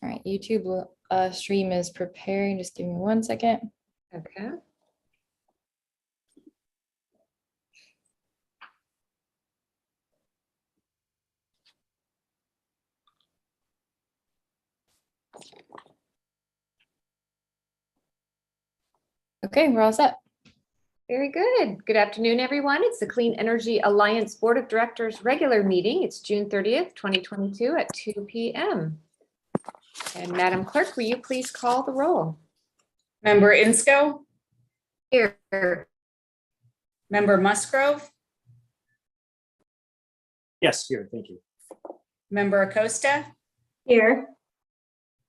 All right, YouTube stream is preparing. Just give me 1 second. Okay. Okay, we're all set. Very good. Good afternoon, everyone. It's the Clean Energy Alliance Board of Directors regular meeting. It's June 30th, 2022 at 2 p.m. And Madam Clerk, will you please call the roll? Member Insco, Here. Member Musgrove, Yes, here, thank you. Member Acosta, Here.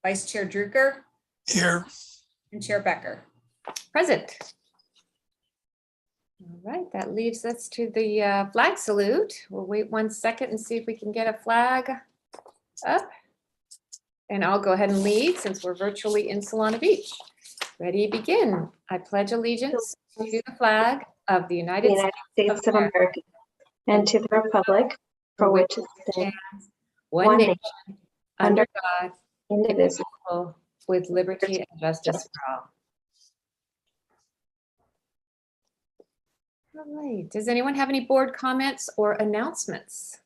Vice Chair Drucker, Here. and Chair Becker. Present. All right, that leaves us to the flag salute. We'll wait 1 second and see if we can get a flag up. And I'll go ahead and lead since we're virtually in Solana Beach. Ready, begin. I pledge allegiance to the flag of the The United United States of America and to the republic for which it stands, one one nation, nation, under God, indivisible, with liberty and justice for all. All right, does anyone have any board comments or announcements?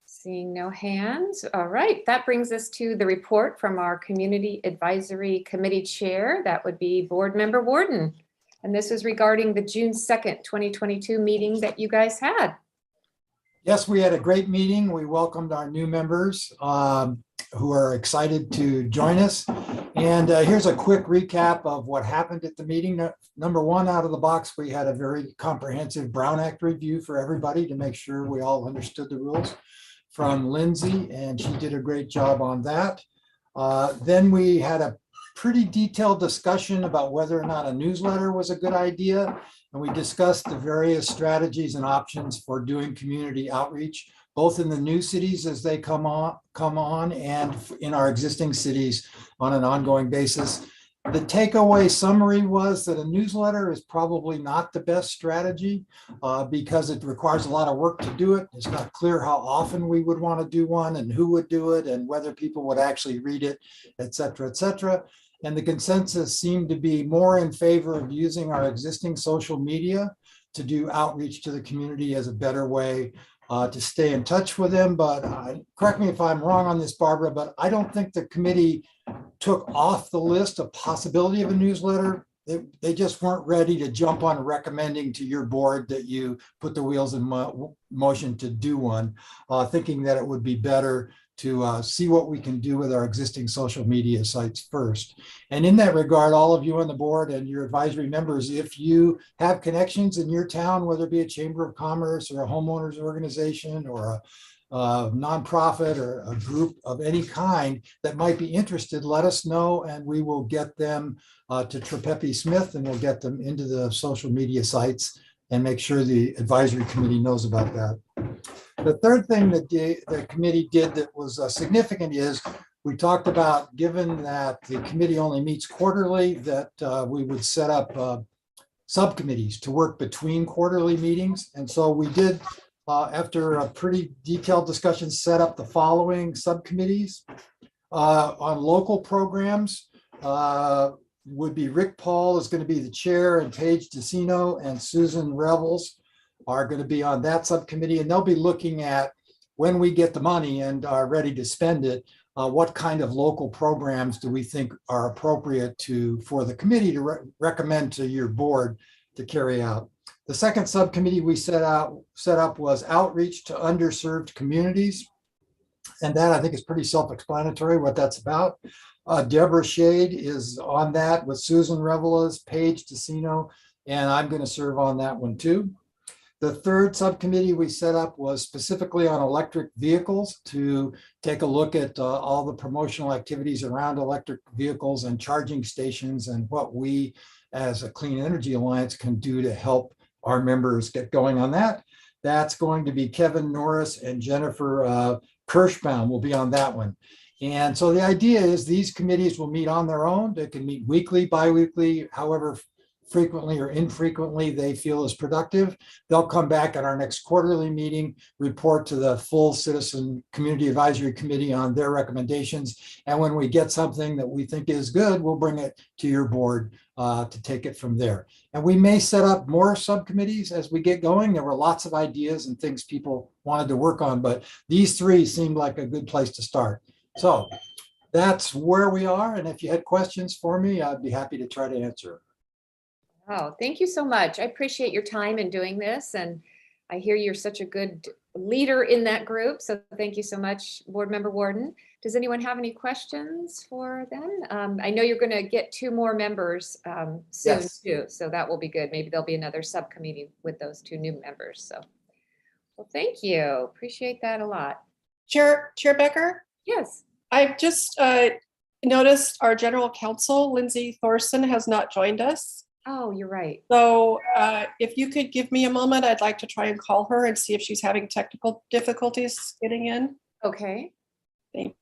Seeing no hands. All right, that brings us to the report from our Community Advisory Committee Chair. That would be Board Member Warden. And this is regarding the June 2nd, 2022 meeting that you guys had. Yes, we had a great meeting. We welcomed our new members who are excited to join us. And here's a quick recap of what happened at the meeting. Number one, out of the box, we had a very comprehensive Brown Act review for everybody to make sure we all understood the rules from Lindsay, and she did a great job on that. Then we had a pretty detailed discussion about whether or not a newsletter was a good idea. And we discussed the various strategies and options for doing community outreach, both in the new cities as they come on and in our existing cities on an ongoing basis. The takeaway summary was that a newsletter is probably not the best strategy because it requires a lot of work to do it. It's not clear how often we would want to do one and who would do it and whether people would actually read it, et cetera, et cetera. And the consensus seemed to be more in favor of using our existing social media to do outreach to the community as a better way to stay in touch with them. But correct me if I'm wrong on this, Barbara, but I don't think the committee took off the list a possibility of a newsletter. They just weren't ready to jump on recommending to your board that you put the wheels in motion to do one, thinking that it would be better to see what we can do with our existing social media sites first. And in that regard, all of you on the board and your advisory members, if you have connections in your town, whether it be a chamber of commerce or a homeowners organization or a nonprofit or a group of any kind that might be interested, let us know and we will get them to Trepepi Smith and we'll get them into the social media sites and make sure the advisory committee knows about that. The third thing that the committee did that was significant is we talked about, given that the committee only meets quarterly, that we would set up subcommittees to work between quarterly meetings. And so we did, after a pretty detailed discussion, set up the following subcommittees. On local programs would be Rick Paul is going to be the chair, and Paige DeCino and Susan Revels are going to be on that subcommittee, and they'll be looking at when we get the money and are ready to spend it, what kind of local programs do we think are appropriate for the committee to recommend to your board to carry out. The second subcommittee we set up was outreach to underserved communities. And that I think is pretty self-explanatory what that's about. Deborah Shade is on that with Susan Revelas, Paige DeCino, and I'm going to serve on that one too. The third subcommittee we set up was specifically on electric vehicles to take a look at all the promotional activities around electric vehicles and charging stations and what we as a Clean Energy Alliance can do to help our members get going on that. That's going to be Kevin Norris and Jennifer Kirschbaum will be on that one. And so the idea is these committees will meet on their own. They can meet weekly, bi-weekly, however frequently or infrequently they feel is productive, they'll come back at our next quarterly meeting, report to the full Citizen Community Advisory Committee on their recommendations. And when we get something that we think is good, we'll bring it to your board to take it from there. And we may set up more subcommittees as we get going. There were lots of ideas and things people wanted to work on, but these three seemed like a good place to start. So that's where we are. And if you had questions for me, I'd be happy to try to answer. Oh, thank you so much. I appreciate your time in doing this, and I hear you're such a good leader in that group. So thank you so much, Board Member Warden. Does anyone have any questions for them? I know you're going to get 2 more members soon Yes. too, so that will be good. Maybe there'll be another subcommittee with those 2 new members. So, well, thank you. Appreciate that a lot. Chair Becker, Yes. I've just noticed our general counsel, Lindsay Thorson, has not joined us. Oh, you're right. So if you could give me a moment, I'd like to try and call her and see if she's having technical difficulties getting in. Okay. Thank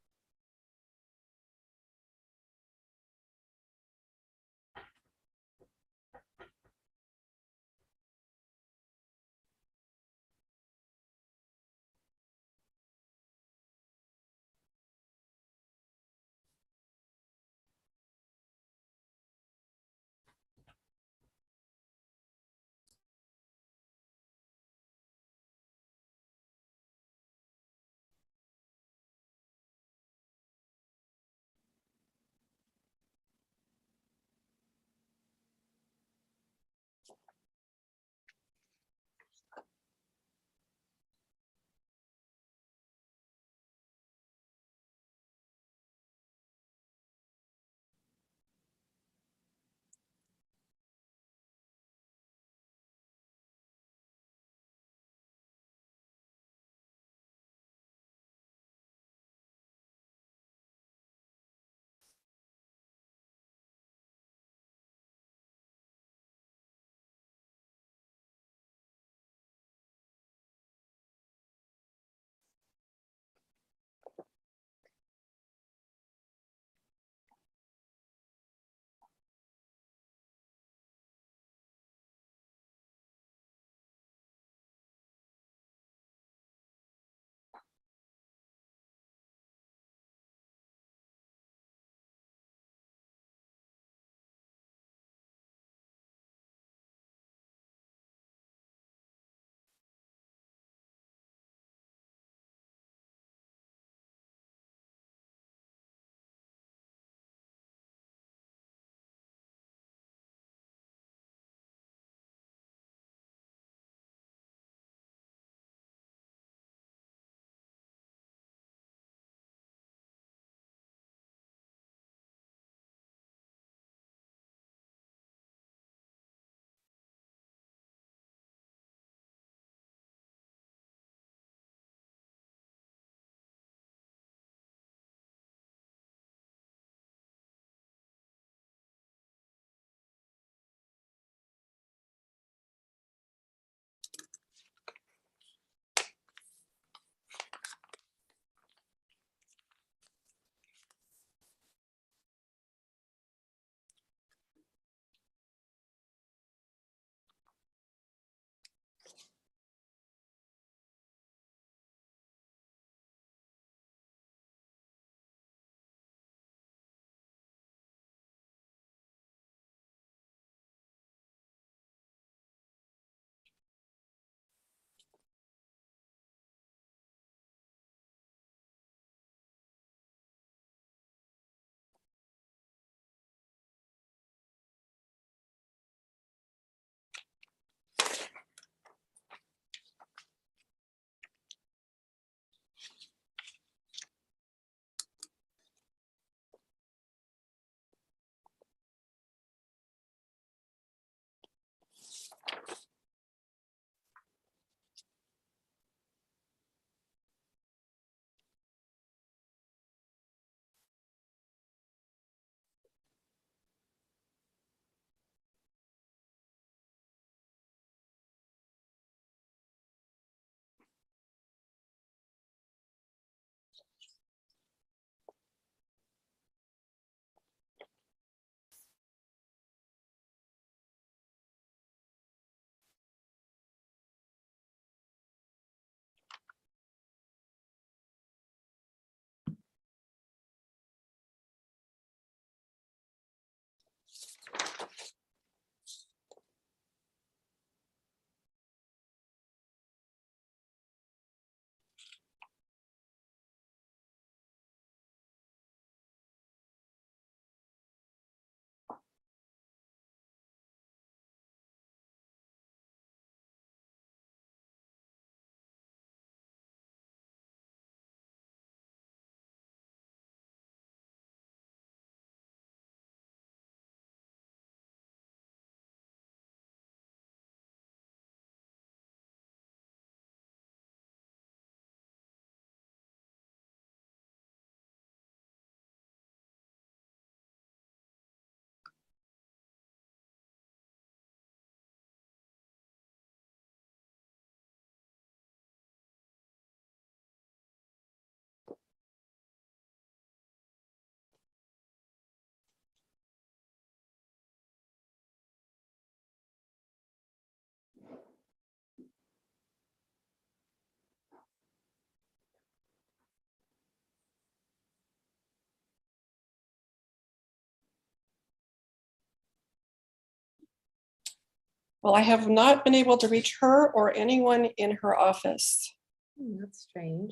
Well, I have not been able to reach her or anyone in her office. That's strange.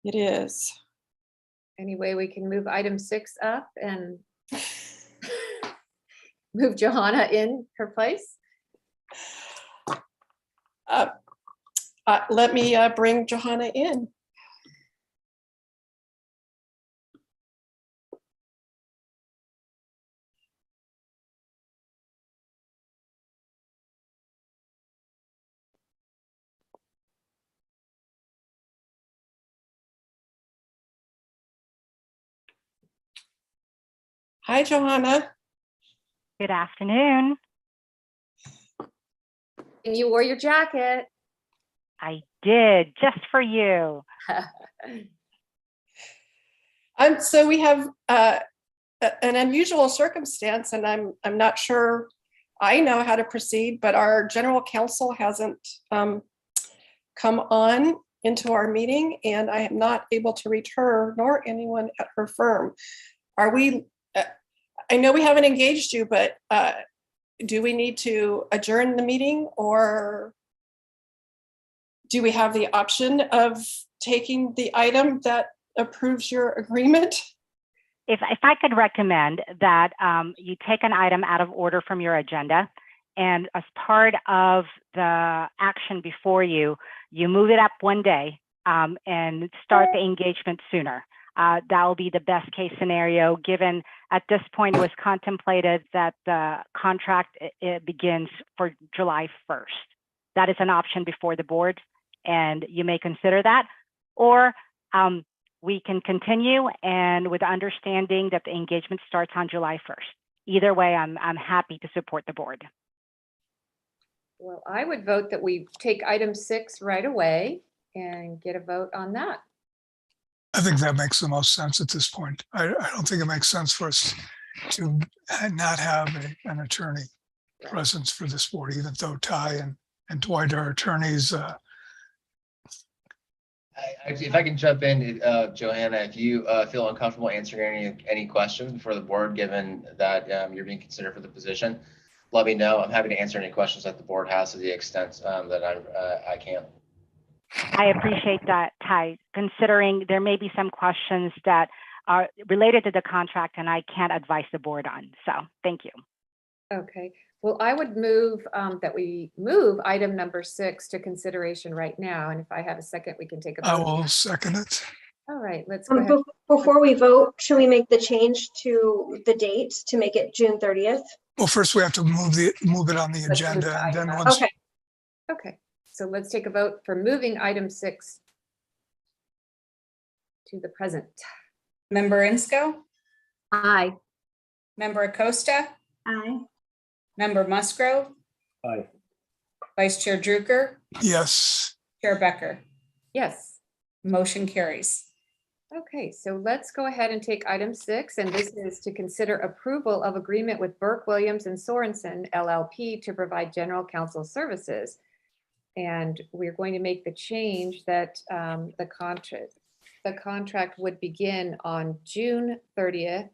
It is. Any way we can move item 6 up and move Johanna in her place? Let me bring Johanna in. Hi, Johanna. Good afternoon. And you wore your jacket. I did, just for you. So we have an unusual circumstance, and I'm not sure I know how to proceed, but our general counsel hasn't come on into our meeting, and I am not able to reach her nor anyone at her firm. Are we, I know we haven't engaged you, but do we need to adjourn the meeting, or do we have the option of taking the item that approves your agreement? If I could recommend that you take an item out of order from your agenda, and as part of the action before you, you move it up one day and start the engagement sooner. That will be the best case scenario, given at this point it was contemplated that the contract it begins for July 1st. That is an option before the board, and you may consider that. Or we can continue, and with the understanding that the engagement starts on July 1st. Either way, I'm happy to support the board. Well, I would vote that we take item 6 right away and get a vote on that. I think that makes the most sense at this point. I don't think it makes sense for us to not have an attorney presence for this board, even though Ty and Dwight are attorneys. If I can jump in, Johanna, if you feel uncomfortable answering any questions for the board, given that you're being considered for the position, let me know. I'm happy to answer any questions that the board has to the extent that I can. I appreciate that, Ty, considering there may be some questions that are related to the contract and I can't advise the board on. So thank you. Okay, well, I would move that we move item number 6 to consideration right now. And if I have a second, we can take a I vote. will second it. All right, let's go ahead. Before we vote, should we make the change to the date to make it June 30th? Well, first we have to move it on the Let's move agenda, the and then item up. once Okay. Okay, so let's take a vote for moving item 6 to the present. Member Insco, Aye. Member Acosta, Aye. Member Musgrove, Aye. Vice Chair Druker, yes. Chair Becker. Yes. Motion carries. Okay, so let's go ahead and take item 6, and this is to consider approval of agreement with Burke, Williams, and Sorensen LLP to provide general counsel services. And we're going to make the change that the contract would begin on June 30th,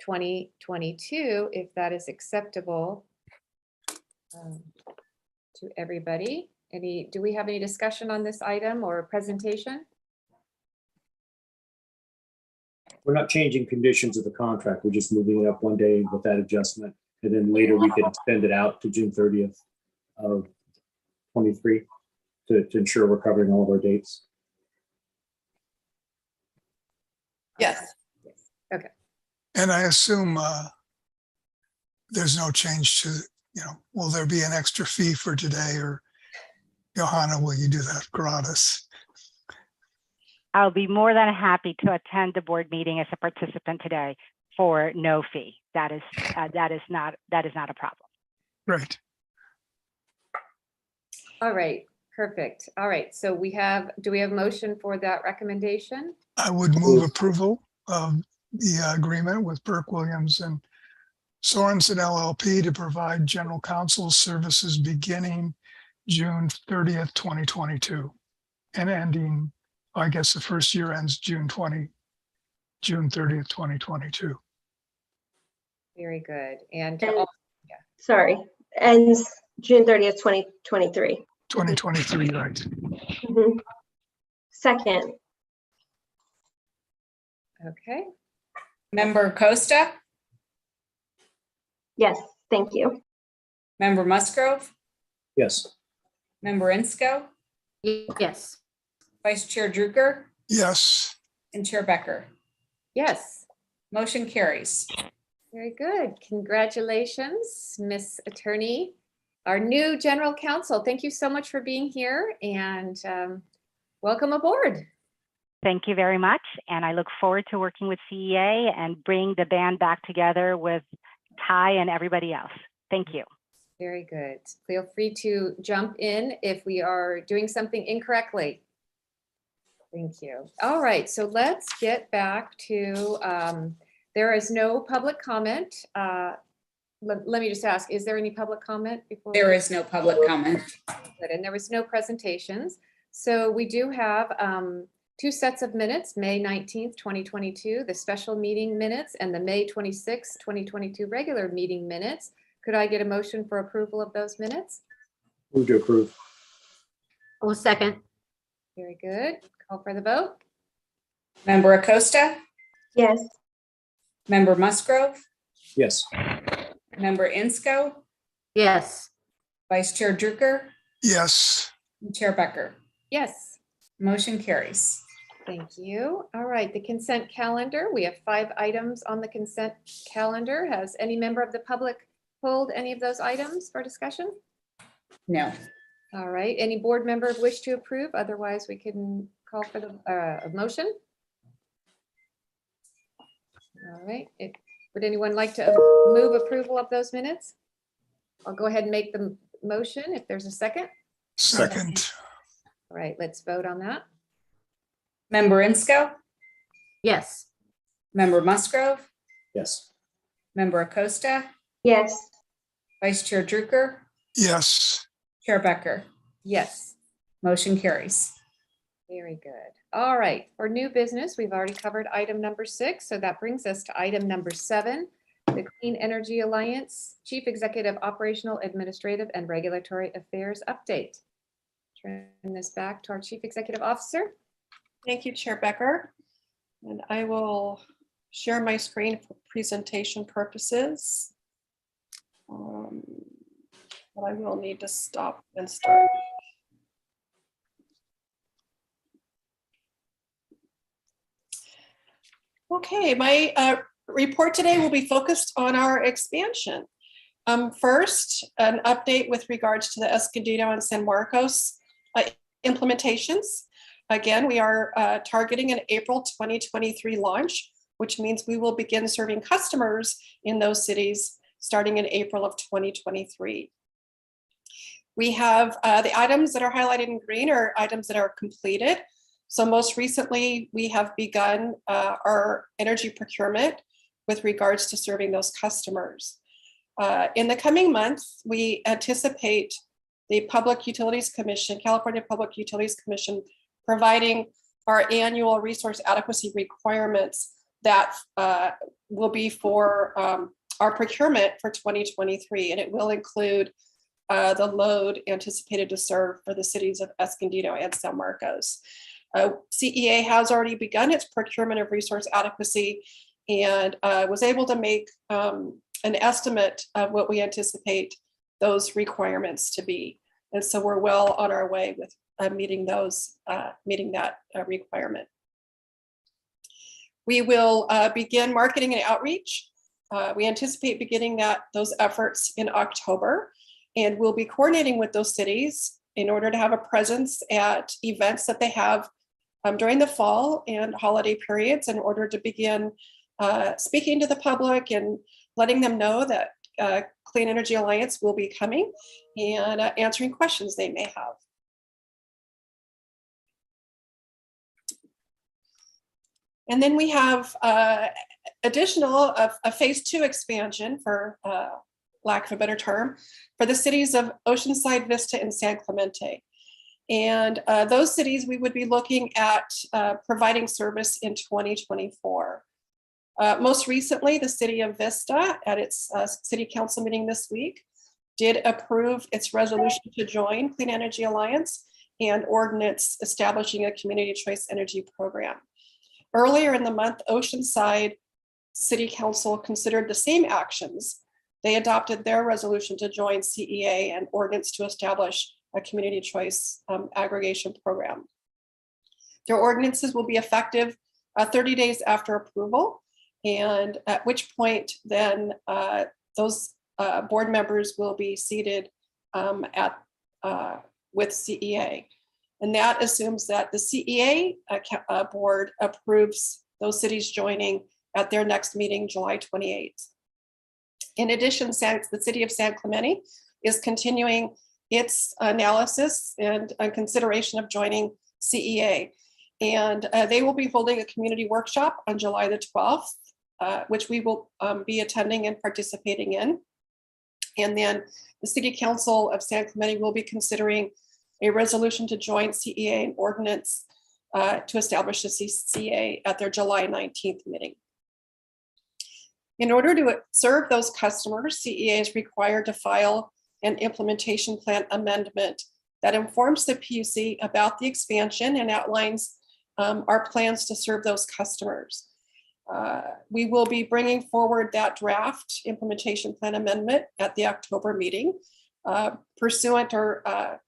2022, if that is acceptable to everybody. Do we have any discussion on this item or presentation? We're not changing conditions of the contract. We're just moving it up one day with that adjustment. And then later we can extend it out to June 30th of 23 to ensure we're covering all of our dates. Yes. Okay. And I assume there's no change to, will there be an extra fee for today, or Johanna, will you do that gratis? I'll be more than happy to attend the board meeting as a participant today for no fee. That is not a problem. Right. All right, perfect. All right, so do we have a motion for that recommendation? I would move approval of the agreement with Burke, Williams, and Sorensen LLP to provide general counsel services beginning June 30th, 2022, and ending, I guess the first year ends June 30th, 2022. Very good. And Sorry, ends June 30th, 2023. 2023, right? Mhm. Second, Okay, Member Costa, yes, thank you. Member Musgrove, Yes. Member Insco, yes, Vice Chair Druker, Yes, and Chair Becker. yes. Motion carries. Very good. Congratulations, Miss Attorney, our new General Counsel. Thank you so much for being here and welcome aboard. Thank you very much. And I look forward to working with CEA and bring the band back together with Ty and everybody else. Thank you. Very good. Feel free to jump in if we are doing something incorrectly. Thank you. All right, so let's get back to, there is no public comment. Let me just ask, is there any public comment before? There is no public comment. Good, and there was no presentations. So we do have two sets of minutes, May 19th, 2022, the special meeting minutes, and the May 26th, 2022 regular meeting minutes. Could I get a motion for approval of those minutes? Move to approve. Oh, second. Very good. Call for the vote. Member Acosta, Yes, Member Musgrove, Yes. Member Insco, Yes. Vice Chair Druker, yes, and Chair Becker. Yes. Motion carries. Thank you. All right, the consent calendar. We have 5 items on the consent calendar. Has any member of the public pulled any of those items for discussion? No. All right, any board member wish to approve? Otherwise, we can call for the a motion. All right, would anyone like to move approval of those minutes? I'll go ahead and make the motion if there's a second. second, All right, let's vote on that. Member Insco, Yes. Member Musgrove, Yes. Member Acosta, yes, Vice Chair Druker, yes, Chair Becker. Yes. Motion carries. Very good. All right, for new business, we've already covered item number 6, so that brings us to item number 7, the Clean Energy Alliance Chief Executive Operational, Administrative, and Regulatory Affairs Update. Turn this back to our Chief Executive Officer. Thank you, Chair Becker. And I will share my screen for presentation purposes. But I will need to stop and start. Okay, my report today will be focused on our expansion. First, an update with regards to the Escondido and San Marcos implementations. Again, we are targeting an April 2023 launch, which means we will begin serving customers in those cities starting in April of 2023. We have the items that are highlighted in green are items that are completed. So most recently, we have begun our energy procurement with regards to serving those customers. In the coming months, we anticipate the Public Utilities Commission, California Public Utilities Commission, providing our annual resource adequacy requirements that will be for our procurement for 2023, and it will include the load anticipated to serve for the cities of Escondido and San Marcos. CEA has already begun its procurement of resource adequacy and was able to make an estimate of what we anticipate those requirements to be. And so we're well on our way with meeting that requirement. We will begin marketing and outreach. We anticipate beginning those efforts in October, and we'll be coordinating with those cities in order to have a presence at events that they have during the fall and holiday periods in order to begin speaking to the public and letting them know that Clean Energy Alliance will be coming and answering questions they may have. And then we have additional a phase 2 expansion, for lack of a better term, for the cities of Oceanside, Vista, and San Clemente. And those cities we would be looking at providing service in 2024. Most recently, the city of Vista at its city council meeting this week did approve its resolution to join Clean Energy Alliance and ordinance establishing a community choice energy program. Earlier in the month, Oceanside City Council considered the same actions. They adopted their resolution to join CEA and ordinance to establish a community choice aggregation program. Their ordinances will be effective 30 days after approval, and at which point then those board members will be seated with CEA. And that assumes that the CEA board approves those cities joining at their next meeting, July 28th. In addition, the city of San Clemente is continuing its analysis and consideration of joining CEA. And they will be holding a community workshop on July the 12th, which we will be attending and participating in. And then the City Council of San Clemente will be considering a resolution to join CEA and ordinance to establish the CEA at their July 19th meeting. In order to serve those customers, CEA is required to file an implementation plan amendment that informs the PUC about the expansion and outlines our plans to serve those customers. We will be bringing forward that draft implementation plan amendment at the October meeting, pursuant or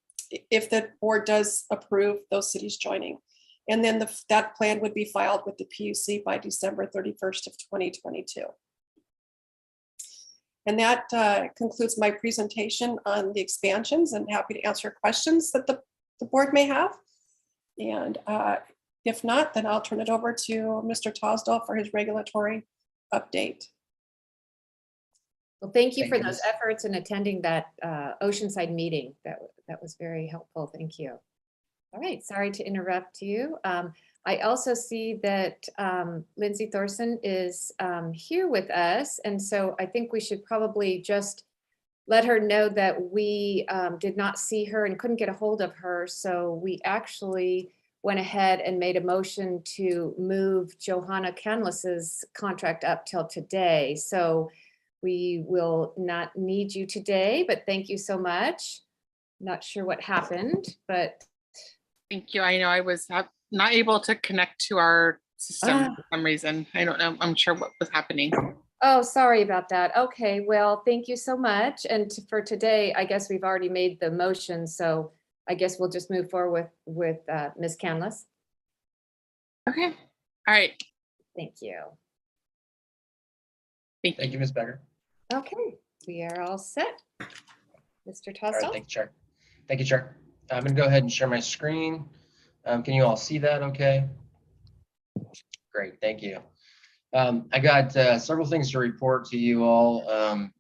if the board does approve those cities joining. And then that plan would be filed with the PUC by December 31st of 2022. And that concludes my presentation on the expansions, and happy to answer questions that the board may have. And if not, then I'll turn it over to Mr. Tosdall for his regulatory update. Well, thank you Thank for you, those Ms. efforts in attending that Oceanside meeting. That was very helpful. Thank you. All right, sorry to interrupt you. I also see that Lindsay Thorson is here with us. And so I think we should probably just let her know that we did not see her and couldn't get a hold of her. So we actually went ahead and made a motion to move Johanna Canless's contract up till today. So we will not need you today, but thank you so much. Not sure what happened, but. Thank you. I know I was not able to connect to our system for some reason. I don't know. I'm sure what was happening. Oh, sorry about that. Okay, well, thank you so much. And for today, I guess we've already made the motion, so I guess we'll just move forward with Ms. Canless. Okay. All right. Thank you. Thank you, Ms. Becker. Okay, we are all set. Mr. All right, Tosdall? thank you, Chair. Thank you, Chair. I'm going to go ahead and share my screen. Can you all see that okay? Great, thank you. I got several things to report to you all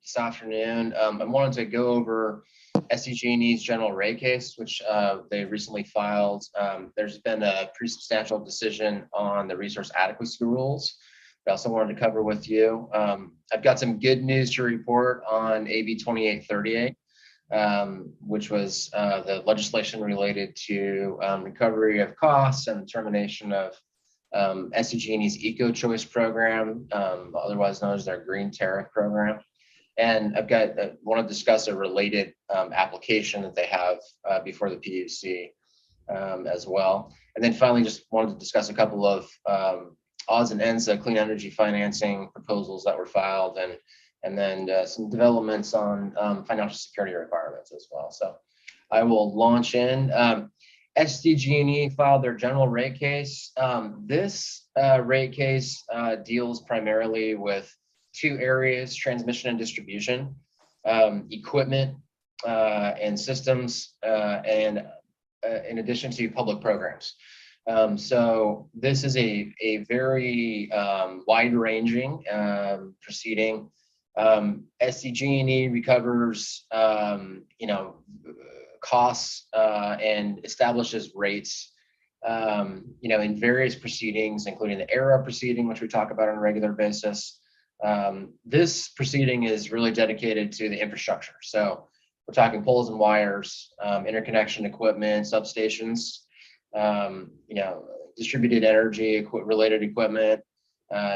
this afternoon. I wanted to go over SDG&E's general rate case, which they recently filed. There's been a pretty substantial decision on the resource adequacy rules. I also wanted to cover with you. I've got some good news to report on AB 2838. Which was the legislation related to recovery of costs and termination of SDG&E's Eco Choice program, otherwise known as their Green Tariff program. And I've got want to discuss a related application that they have before the PUC as well. And then finally, just wanted to discuss a couple of odds and ends of clean energy financing proposals that were filed, and then some developments on financial security requirements as well. So I will launch in. SDG&E filed their general rate case. This rate case deals primarily with two areas: transmission and distribution, equipment and systems, and in addition to public programs. So this is a very wide-ranging proceeding. SDG&E recovers, costs and establishes rates, in various proceedings, including the ERA proceeding, which we talk about on a regular basis. This proceeding is really dedicated to the infrastructure. So we're talking poles and wires, interconnection equipment, substations, distributed energy related equipment,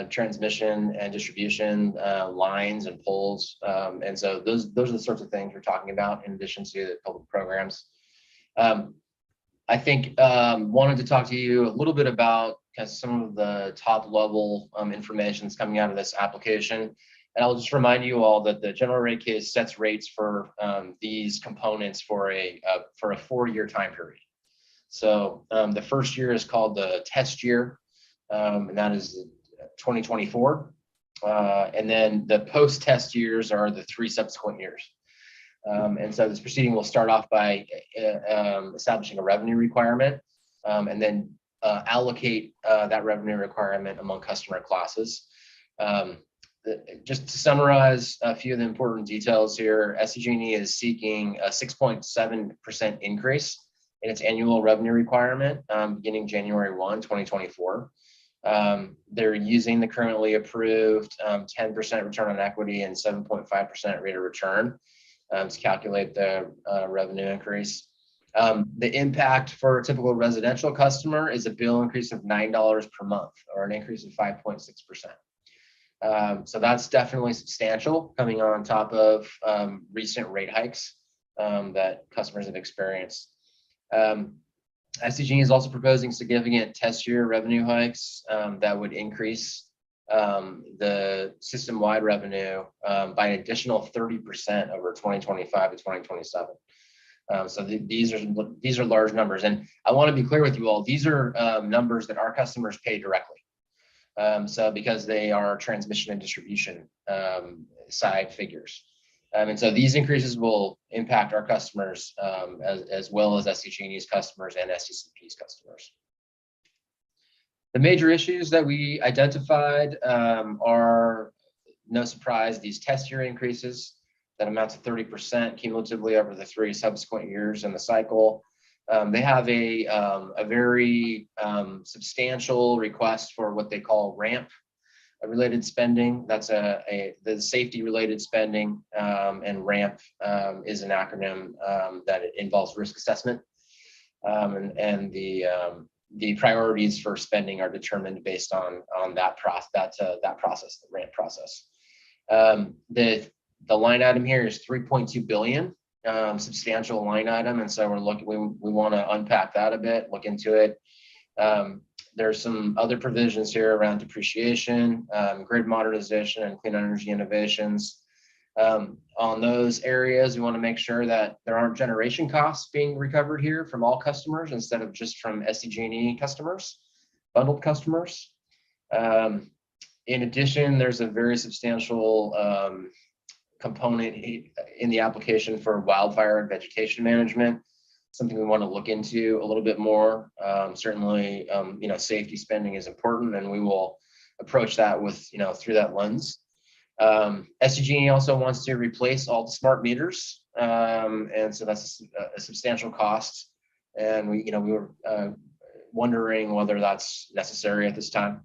transmission and distribution lines and poles. And so those are the sorts of things we're talking about in addition to the public programs. I think wanted to talk to you a little bit about some of the top level information that's coming out of this application. And I'll just remind you all that the general rate case sets rates for these components for a 4-year time period. So the first year is called the test year, and that is 2024. And then the post-test years are the 3 subsequent years. And so this proceeding will start off by establishing a revenue requirement and then allocate that revenue requirement among customer classes. Just to summarize a few of the important details here, SDG&E is seeking a 6.7% increase in its annual revenue requirement beginning January 1, 2024. They're using the currently approved 10% return on equity and 7.5% rate of return to calculate the revenue increase. The impact for a typical residential customer is a bill increase of $9 per month, or an increase of 5.6%. So that's definitely substantial, coming on top of recent rate hikes that customers have experienced. SDG&E is also proposing significant test year revenue hikes that would increase the system-wide revenue by an additional 30% over 2025 to 2027. So these are large numbers, and I want to be clear with you all. These are numbers that our customers pay directly. So because they are transmission and distribution side figures. And so these increases will impact our customers as well as SDG&E's customers and SDCP's customers. The major issues that we identified are, no surprise, these test year increases that amount to 30% cumulatively over the 3 subsequent years in the cycle. They have a very substantial request for what they call ramp related spending. That's the safety related spending, and ramp is an acronym that involves risk assessment, and the priorities for spending are determined based on that process, the ramp process. The line item here is 3.2 billion, substantial line item, and so we want to unpack that a bit, look into it. There's some other provisions here around depreciation, grid modernization, and clean energy innovations. On those areas, we want to make sure that there aren't generation costs being recovered here from all customers instead of just from SDG&E customers, bundled customers. In addition, there's a very substantial component in the application for wildfire and vegetation management, something we want to look into a little bit more. Certainly, safety spending is important, and we will approach that with, through that lens. SDG&E also wants to replace all the smart meters, and so that's a substantial cost. And we were wondering whether that's necessary at this time.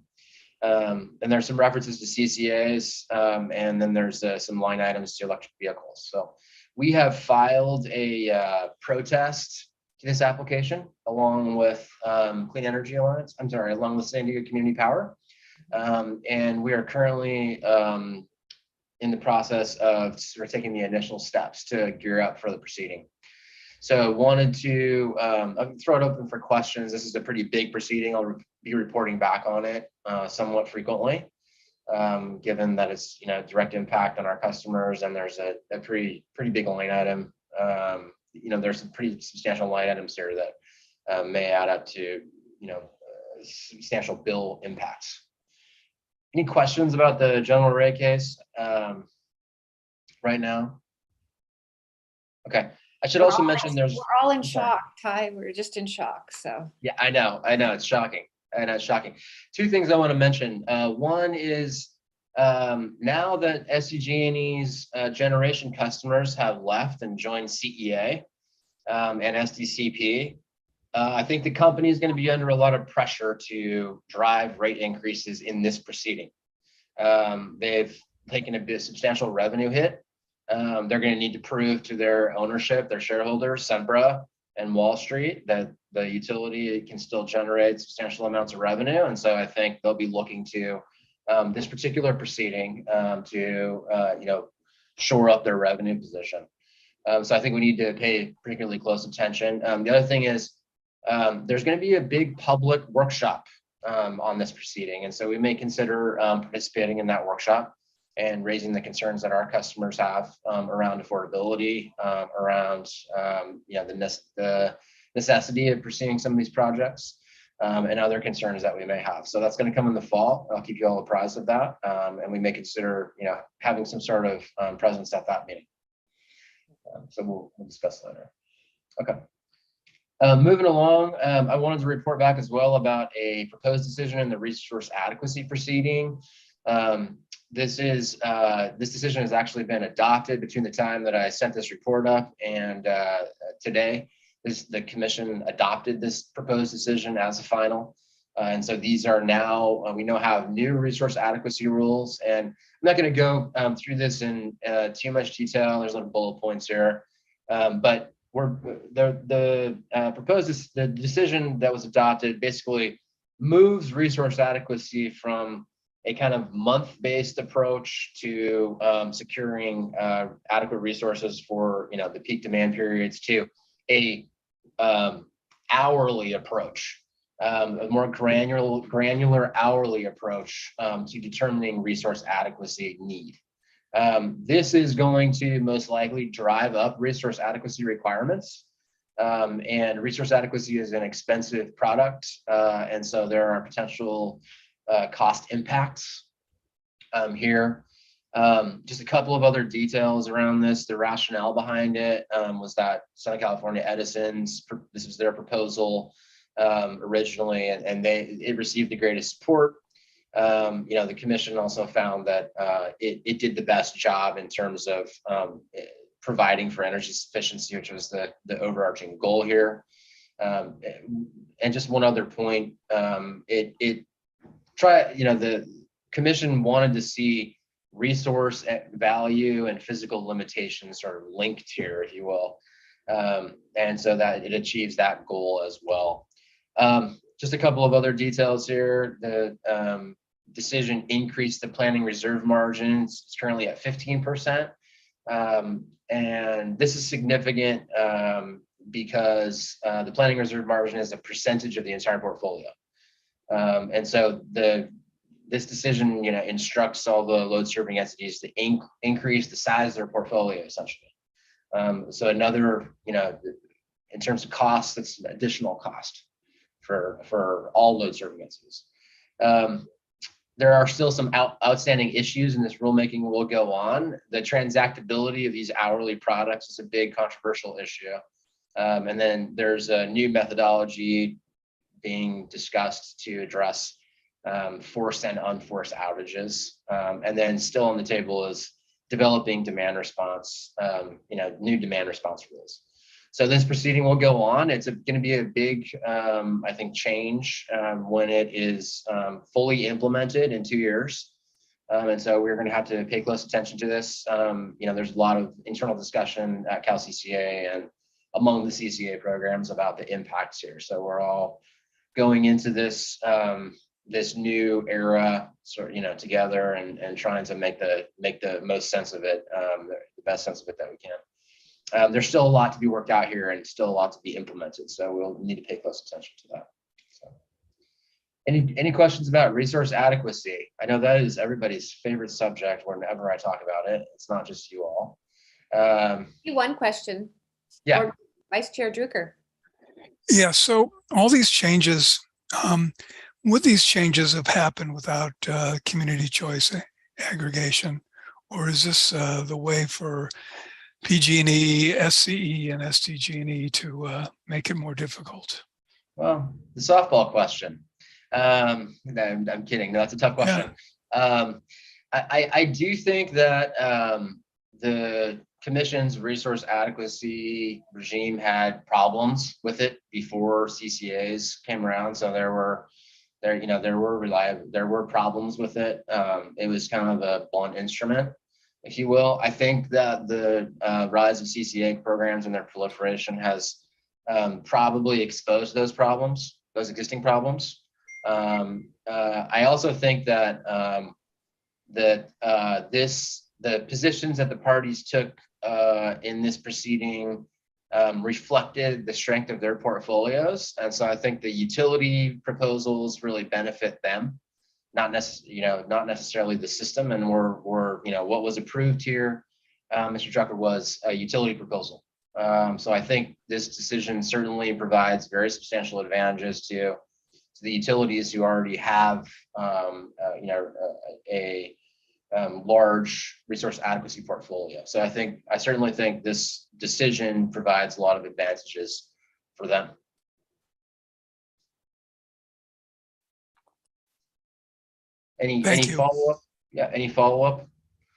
And there's some references to CCAs, and then there's some line items to electric vehicles. So we have filed a protest to this application along with Clean Energy Alliance. Along with San Diego Community Power, and we are currently in the process of taking the initial steps to gear up for the proceeding. So wanted to throw it open for questions. This is a pretty big proceeding. I'll be reporting back on it somewhat frequently, given that it's direct impact on our customers, and there's a pretty big line item. There's some pretty substantial line items here that may add up to substantial bill impacts. Any questions about the general rate case right now? Okay. I should also mention we're all in shock, Ty. We're just in shock. So yeah, I know it's shocking. It's shocking. 2 things I want to mention. One is now that SDG&E's generation customers have left and joined CEA and SDCP, I think the company is going to be under a lot of pressure to drive rate increases in this proceeding. They've taken a substantial revenue hit. They're going to need to prove to their ownership, their shareholders, Sempra and Wall Street, that the utility can still generate substantial amounts of revenue. And so I think they'll be looking to this particular proceeding to shore up their revenue position. So I think we need to pay particularly close attention. The other thing is there's going to be a big public workshop on this proceeding, and so we may consider participating in that workshop and raising the concerns that our customers have around affordability, around the necessity of pursuing some of these projects, and other concerns that we may have. So that's going to come in the fall. I'll keep you all apprised of that, and we may consider having some sort of presence at that meeting. So we'll discuss later. Okay. Moving along, I wanted to report back as well about a proposed decision in the resource adequacy proceeding. This decision has actually been adopted between the time that I sent this report up and today. The commission adopted this proposed decision as a final. And so these are now, we now have new resource adequacy rules. And I'm not going to go through this in too much detail. There's little bullet points here. But the decision that was adopted basically moves resource adequacy from a kind of month-based approach to securing adequate resources for the peak demand periods to a hourly approach, a more granular hourly approach to determining resource adequacy need. This is going to most likely drive up resource adequacy requirements. And resource adequacy is an expensive product. And so there are potential cost impacts here. Just a couple of other details around this. The rationale behind it was that Southern California Edison's, this was their proposal originally, and it received the greatest support. The commission also found that it did the best job in terms of providing for energy sufficiency, which was the overarching goal here. And just one other point, the commission wanted to see resource value and physical limitations sort of linked here, if you will, and so that it achieves that goal as well. Just a couple of other details here. The decision increased the planning reserve margins. It's currently at 15%. And this is significant because the planning reserve margin is a percentage of the entire portfolio. And so this decision, instructs all the load serving entities to increase the size of their portfolio, essentially. So another, in terms of cost, that's an additional cost for all load serving entities. There are still some outstanding issues, and this rulemaking will go on. The transactability of these hourly products is a big controversial issue. And then there's a new methodology being discussed to address forced and unforced outages. And then still on the table is developing demand response, new demand response rules. So this proceeding will go on. It's going to be a big, I think, change when it is fully implemented in 2 years. And so we're going to have to pay close attention to this. There's a lot of internal discussion at Cal CCA and among the CCA programs about the impacts here. So we're all going into this this new era, together and trying to make the most sense of it, the best sense of it that we can. There's still a lot to be worked out here and still a lot to be implemented. So we'll need to pay close attention to that. So, any questions about resource adequacy? I know that is everybody's favorite subject whenever I talk about it. It's not just you all. One question. Yeah. Or Vice Chair Drucker. Yeah, so all these changes, would these changes have happened without community choice aggregation? Or is this the way for PG&E, SCE, and SDG&E to make it more difficult? Well, the softball question. I'm kidding. No, that's a tough question. Yeah. I do think that the commission's resource adequacy regime had problems with it before CCAs came around. So there were problems with it. It was kind of a blunt instrument, if you will. I think that the rise of CCA programs and their proliferation has probably exposed those existing problems. I also think that the positions that the parties took in this proceeding reflected the strength of their portfolios, and so I think the utility proposals really benefit them, not necessarily the system. And we're what was approved here, Mr. Drucker, was a utility proposal. So I think this decision certainly provides very substantial advantages to the utilities who already have a large resource adequacy portfolio. So I certainly think this decision provides a lot of advantages for them. Any Thank you. follow-up? Yeah, any follow-up?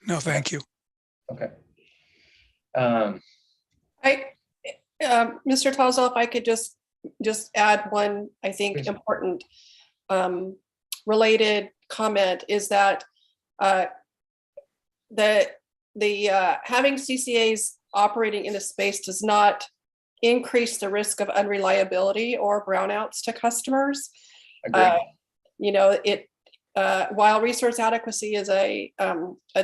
No, thank you. Okay. Mr. Tozol, if I could just add one, I think, Please. important related comment is that having CCAs operating in a space does not increase the risk of unreliability or brownouts to customers. Agreed. While resource adequacy is a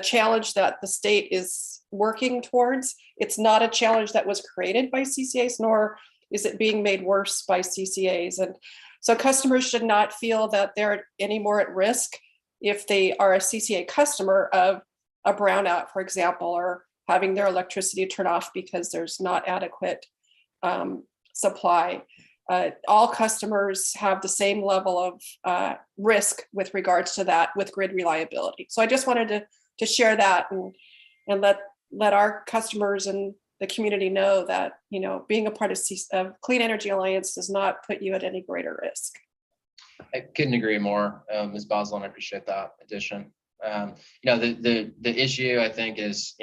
challenge that the state is working towards, it's not a challenge that was created by CCAs, nor is it being made worse by CCAs. And so customers should not feel that they're any more at risk if they are a CCA customer of a brownout, for example, or having their electricity turn off because there's not adequate supply. All customers have the same level of risk with regards to that with grid reliability. So I just wanted to share that and let our customers and the community know that, being a part of Clean Energy Alliance does not put you at any greater risk. I couldn't agree more, Ms. Boslin. I appreciate that addition. The issue, I think, is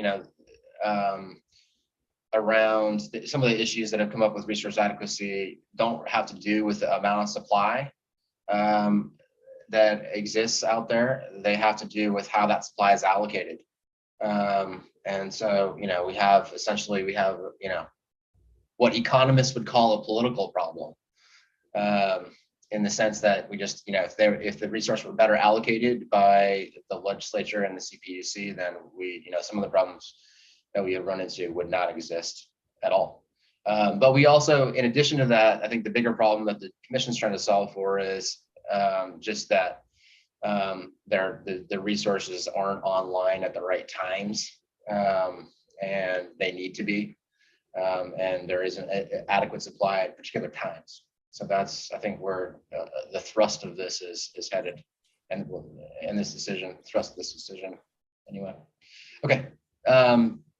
around some of the issues that have come up with resource adequacy don't have to do with the amount of supply that exists out there. They have to do with how that supply is allocated. And so, we have what economists would call a political problem, in the sense that we just, if the resource were better allocated by the legislature and the CPUC, then some of the problems that we have run into would not exist at all. But we also, in addition to that, I think the bigger problem that the commission's trying to solve for is just that the resources aren't online at the right times, and they need to be, and there isn't adequate supply at particular times. So that's, I think, where the thrust of this is headed, and this decision, thrust of this decision, anyway. Okay.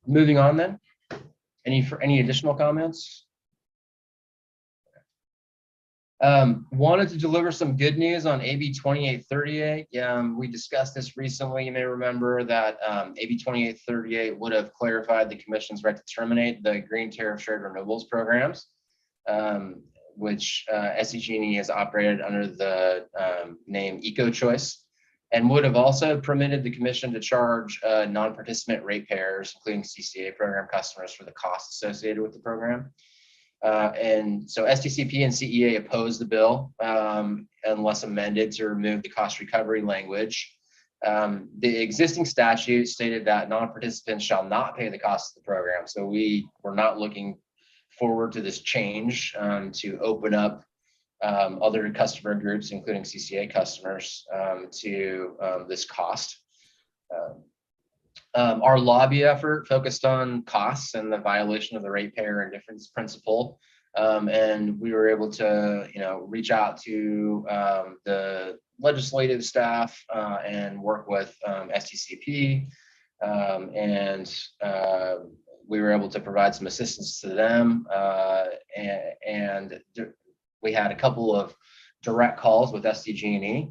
Moving on then. Any additional comments? Wanted to deliver some good news on AB 2838. We discussed this recently. You may remember that AB 2838 would have clarified the commission's right to terminate the green tariff shared renewables programs, which SDG&E has operated under the name EcoChoice, and would have also permitted the commission to charge non-participant ratepayers, including CCA program customers, for the costs associated with the program. And so SDCP and CEA opposed the bill unless amended to remove the cost recovery language. The existing statute stated that non-participants shall not pay the cost of the program. So we were not looking forward to this change to open up other customer groups, including CCA customers, to this cost. Our lobby effort focused on costs and the violation of the ratepayer indifference principle, and we were able to, reach out to the legislative staff and work with STCP, and we were able to provide some assistance to them, and we had a couple of direct calls with SDG&E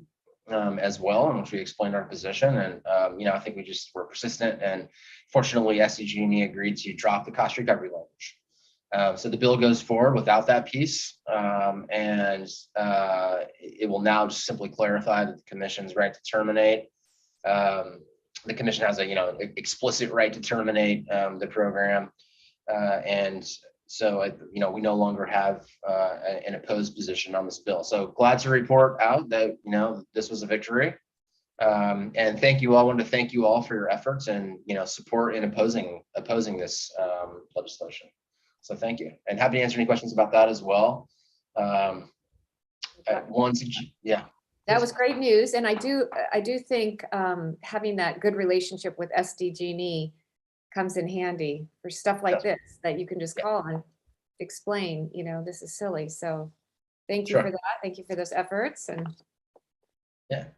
as well, in which we explained our position. And, I think we just were persistent, and fortunately SDG&E agreed to drop the cost recovery language. So the bill goes forward without that piece, and it will now just simply clarify that the commission's right to terminate. The commission has a, explicit right to terminate the program, and we no longer have an opposed position on this bill. So glad to report out that, this was a victory. And thank you all. I want to thank you all for your efforts and, support in opposing this legislation. So thank you, and happy to answer any questions about that as well. Yeah. That was great news. And I do think having that good relationship with SDG&E comes in handy for stuff like this, that you can just call and explain, this is silly. So thank you for that. Thank you for those efforts. And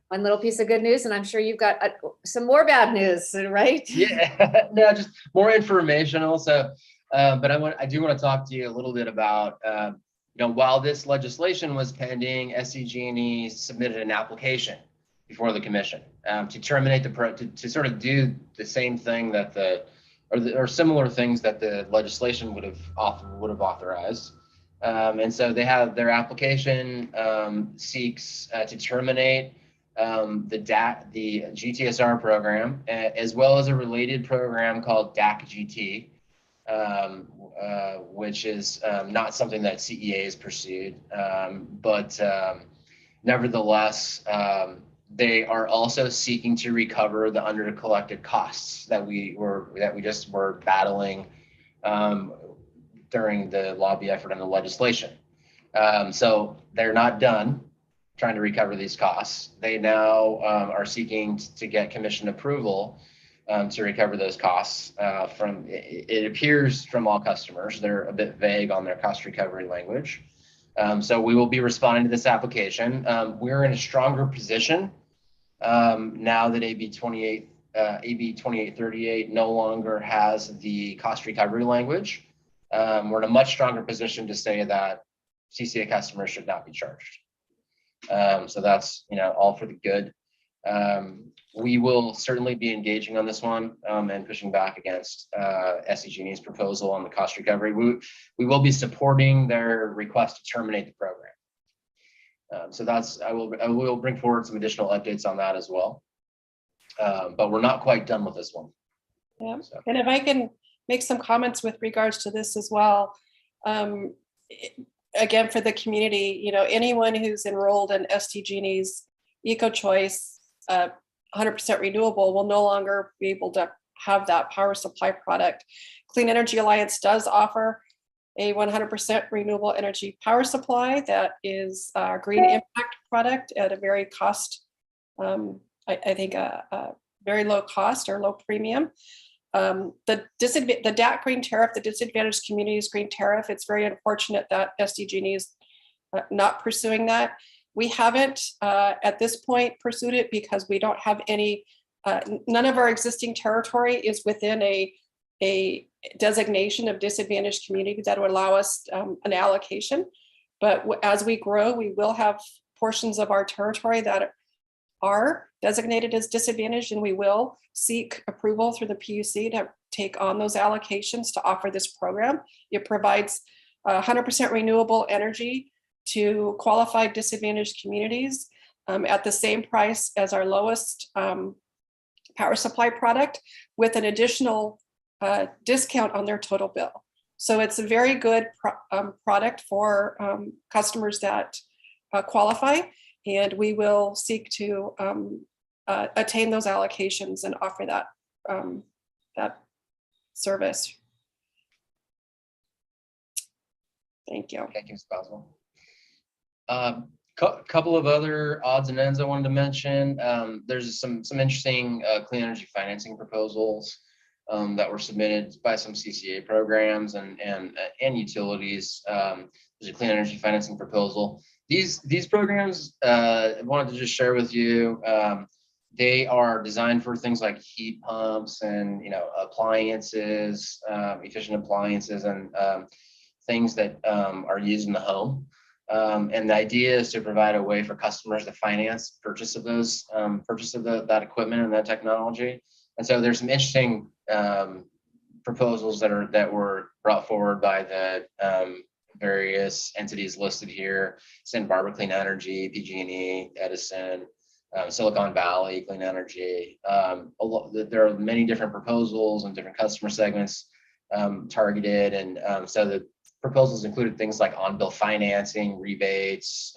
one little piece of good news, and I'm sure you've got some more bad news, right? Yeah, no, just more information also. But I do want to talk to you a little bit about, while this legislation was pending, SDG&E submitted an application before the commission to terminate to sort of do the same thing that or similar things that the legislation would have authorized. And so they have their application seeks to terminate the GTSR program, as well as a related program called DAC-GT, which is not something that CEA has pursued, but nevertheless, they are also seeking to recover the under-collected costs that we just were battling during the lobby effort and the legislation. So they're not done trying to recover these costs. They now are seeking to get commission approval to recover those costs from, it appears from all customers. They're a bit vague on their cost recovery language. So we will be responding to this application. We're in a stronger position now that AB 2838 no longer has the cost recovery language. We're in a much stronger position to say that CCA customers should not be charged. So that's, all for the good. We will certainly be engaging on this one and pushing back against SDG&E's proposal on the cost recovery. We will be supporting their request to terminate the program. So I will bring forward some additional updates on that as well. But we're not quite done with this one. Yeah. So. And if I can make some comments with regards to this as well. Again, for the community, anyone who's enrolled in SDG&E's EcoChoice 100% renewable will no longer be able to have that power supply product. Clean Energy Alliance does offer a 100% renewable energy power supply that is a green impact product at a very cost, I think a very low cost or low premium. The DAC green tariff, the disadvantaged communities green tariff, it's very unfortunate that SDG&E is not pursuing that. We haven't at this point pursued it because we don't have any, none of our existing territory is within a designation of disadvantaged community that would allow us an allocation. But as we grow, we will have portions of our territory that are designated as disadvantaged, and we will seek approval through the PUC to take on those allocations to offer this program. It provides 100% renewable energy to qualified disadvantaged communities at the same price as our lowest power supply product, with an additional discount on their total bill. So it's a very good product for customers that qualify, and we will seek to attain those allocations and offer that that service. Thank you. Thank you, Ms. Boswell. Couple of other odds and ends I wanted to mention. There's some interesting clean energy financing proposals that were submitted by some CCA programs and utilities. There's a clean energy financing proposal. These programs, I wanted to just share with you. They are designed for things like heat pumps and appliances, efficient appliances, and things that are used in the home. And the idea is to provide a way for customers to finance purchase of that equipment and that technology. And so there's some interesting proposals that were brought forward by the various entities listed here: Santa Barbara Clean Energy, PG&E, Edison, Silicon Valley Clean Energy. There are many different proposals and different customer segments targeted, and so proposals included things like on-bill financing, rebates,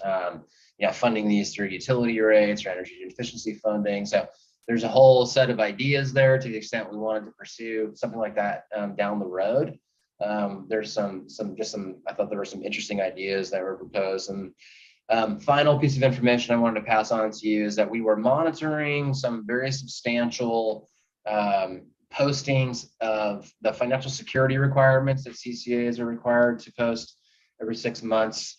funding these through utility rates or energy efficiency funding. So there's a whole set of ideas there to the extent we wanted to pursue something like that down the road. There's some, I thought there were some interesting ideas that were proposed. And final piece of information I wanted to pass on to you is that we were monitoring some very substantial postings of the financial security requirements that CCAs are required to post every 6 months.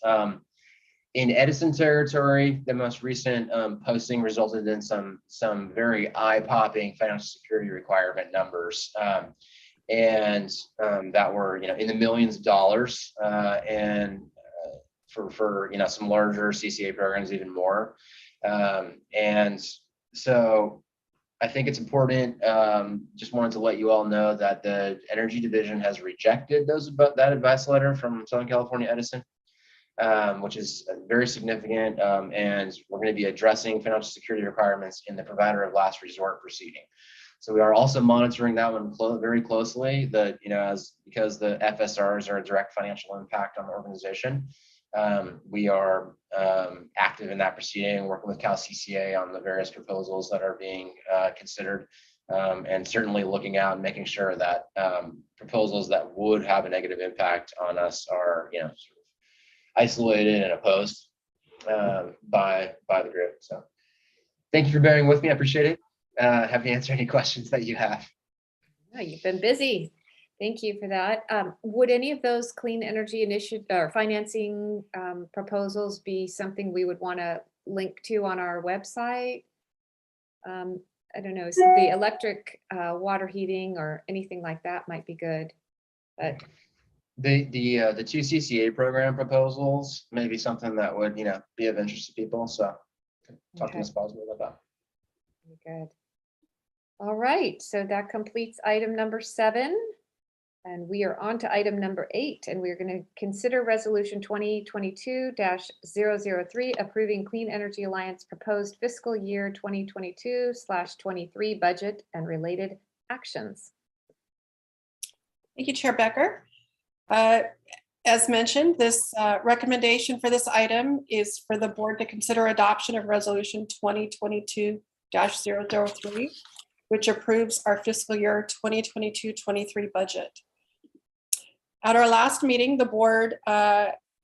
In Edison territory, the most recent posting resulted in some very eye-popping financial security requirement numbers, and that were in the millions of dollars, and for some larger CCA programs even more. And so I think it's important. Just wanted to let you all know that the Energy Division has rejected that advice letter from Southern California Edison, which is very significant. And we're going to be addressing financial security requirements in the provider of last resort proceeding. So we are also monitoring that one very closely. Because the FSRs are a direct financial impact on the organization. We are active in that proceeding, working with Cal CCA on the various proposals that are being considered, and certainly looking out and making sure that proposals that would have a negative impact on us are sort of isolated and opposed by the group. So thank you for bearing with me. I appreciate it. Happy to answer any questions that you have. Yeah, you've been busy. Thank you for that. Would any of those clean energy initiative or financing proposals be something we would want to link to on our website? I don't know, so the electric water heating or anything like that might be good. But the two CCA program proposals may be something that would be of interest to people. So talk to Ms. Boswell about that. Very good. All right, so that completes item number 7. And we are on to item number 8, and we're going to consider resolution 2022-003, approving Clean Energy Alliance proposed fiscal year 2022/23 budget and related actions. Thank you, Chair Becker. As mentioned, this recommendation for this item is for the board to consider adoption of resolution 2022-003, which approves our fiscal year 2022-23 budget. At our last meeting, the board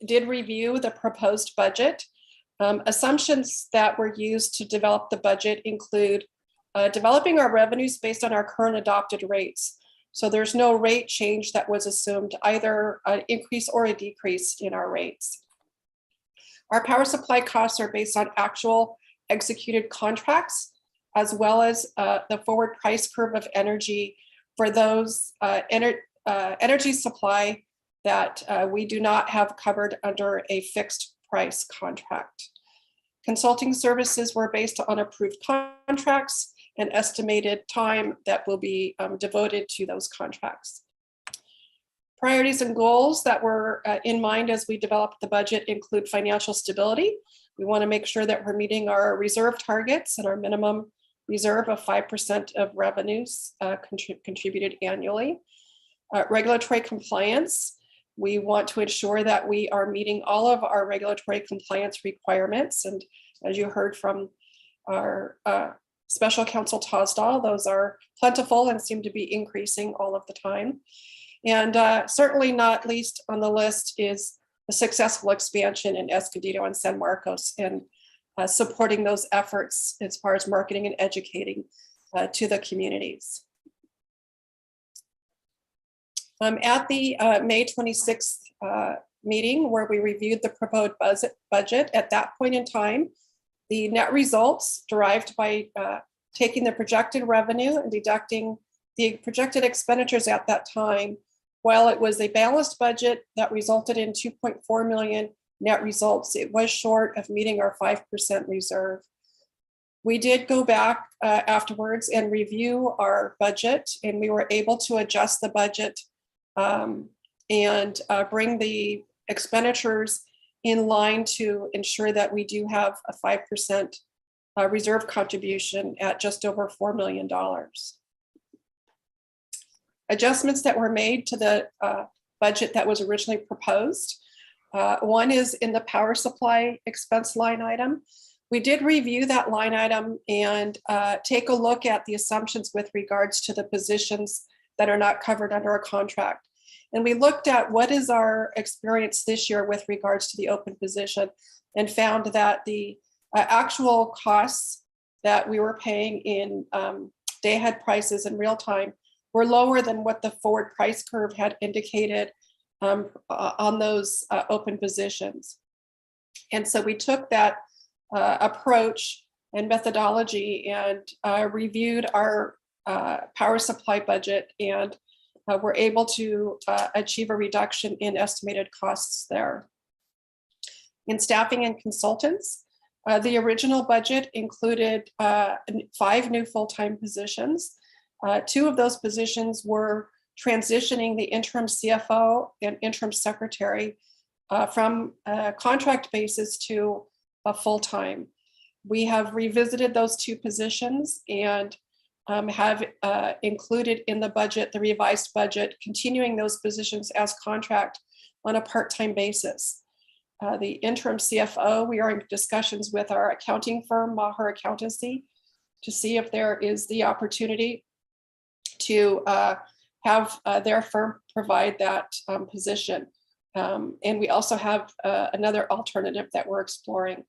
did review the proposed budget. Assumptions that were used to develop the budget include developing our revenues based on our current adopted rates. So there's no rate change that was assumed, either an increase or a decrease in our rates. Our power supply costs are based on actual executed contracts, as well as the forward price curve of energy for those energy supply that we do not have covered under a fixed price contract. Consulting services were based on approved contracts and estimated time that will be devoted to those contracts. Priorities and goals that were in mind as we developed the budget include financial stability. We want to make sure that we're meeting our reserve targets and our minimum reserve of 5% of revenues contributed annually. Regulatory compliance. We want to ensure that we are meeting all of our regulatory compliance requirements. And as you heard from our special counsel Tosdahl, those are plentiful and seem to be increasing all of the time. And certainly not least on the list is the successful expansion in Escondido and San Marcos, and supporting those efforts as far as marketing and educating to the communities. At the May 26th meeting, where we reviewed the proposed budget, at that point in time, the net results derived by taking the projected revenue and deducting the projected expenditures at that time, while it was a balanced budget that resulted in 2.4 million net results, it was short of meeting our 5% reserve. We did go back afterwards and review our budget, and we were able to adjust the budget and bring the expenditures in line to ensure that we do have a 5% reserve contribution at just over $4 million. Adjustments that were made to the budget that was originally proposed. One is in the power supply expense line item. We did review that line item and take a look at the assumptions with regards to the positions that are not covered under a contract. And we looked at what is our experience this year with regards to the open position and found that the actual costs that we were paying in day ahead prices in real time were lower than what the forward price curve had indicated on those open positions. And so we took that approach and methodology and reviewed our power supply budget, and were able to achieve a reduction in estimated costs there. In staffing and consultants, the original budget included 5 new full-time positions. 2 of those positions were transitioning the interim CFO and interim secretary from a contract basis to a full-time. We have revisited those 2 positions and have included in the budget, the revised budget, continuing those positions as contract on a part-time basis. The interim CFO, we are in discussions with our accounting firm, Maher Accountancy, to see if there is the opportunity to have their firm provide that position. And we also have another alternative that we're exploring.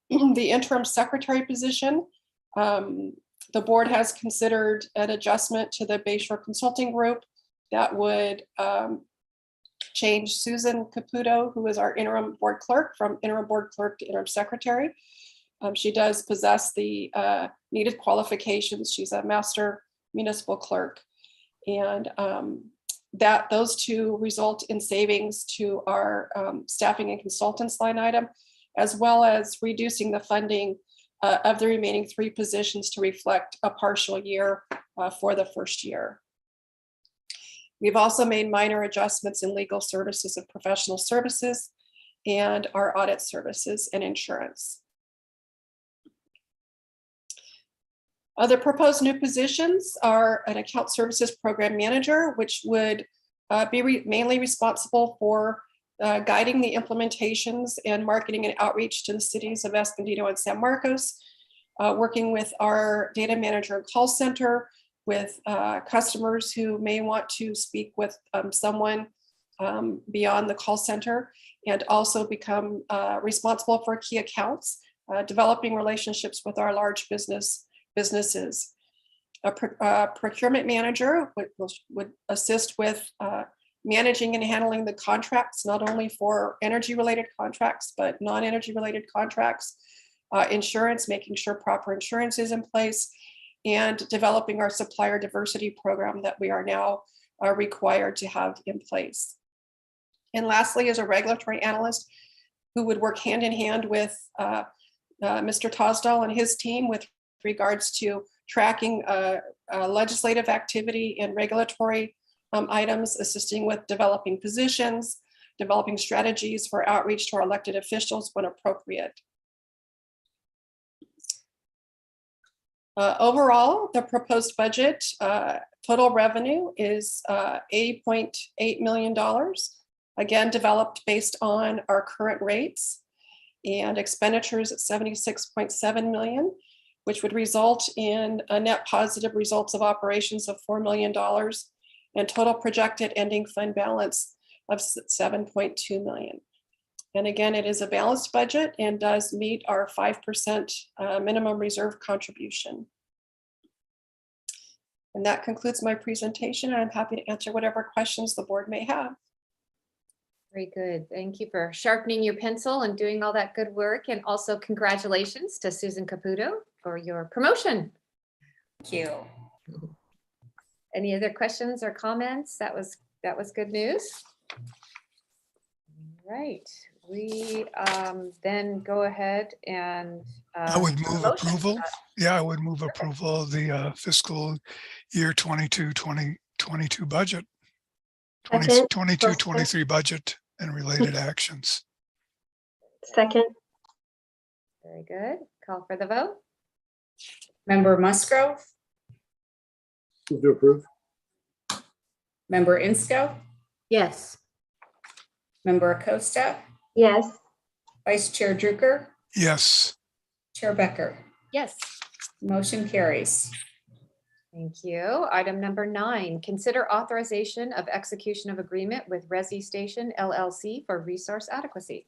The interim secretary position, the board has considered an adjustment to the Bayshore Consulting Group that would change Susan Caputo, who is our interim board clerk, from interim board clerk to interim secretary. She does possess the needed qualifications. She's a master municipal clerk. And those 2 result in savings to our staffing and consultants line item, as well as reducing the funding of the remaining 3 positions to reflect a partial year for the first year. We've also made minor adjustments in legal services and professional services and our audit services and insurance. Other proposed new positions are an account services program manager, which would be mainly responsible for guiding the implementations and marketing and outreach to the cities of Escondido and San Marcos, working with our data manager and call center, with customers who may want to speak with someone beyond the call center, and also become responsible for key accounts, developing relationships with our large businesses. A procurement manager would assist with managing and handling the contracts, not only for energy related contracts, but non-energy related contracts, insurance, making sure proper insurance is in place, and developing our supplier diversity program that we are now required to have in place. And lastly, is a regulatory analyst who would work hand in hand with Mr. Tosdahl and his team with regards to tracking legislative activity and regulatory items, assisting with developing positions, developing strategies for outreach to our elected officials when appropriate. Overall, the proposed budget total revenue is $8.8 million, again, developed based on our current rates, and expenditures at $76.7 million, which would result in a net positive results of operations of $4 million and total projected ending fund balance of $7.2 million. And again, it is a balanced budget and does meet our 5% minimum reserve contribution. And that concludes my presentation. I'm happy to answer whatever questions the board may have. Very good. Thank you for sharpening your pencil and doing all that good work. And also congratulations to Susan Caputo for your promotion. Thank you. Any other questions or comments? That was good news. All right. We then go ahead and I would move approval. Yeah, I would move approval of the fiscal year 22-2022 budget, Second. 22-23 budget and related actions. Second. Very good. Call for the vote. Member Musgrove, Move to approve. Member Insco, Yes. Member Acosta, Yes. Vice Chair Drucker, Yes. Chair Becker. Yes. Motion carries. Thank you. Item number 9, consider authorization of execution of agreement with Resi Station LLC for resource adequacy.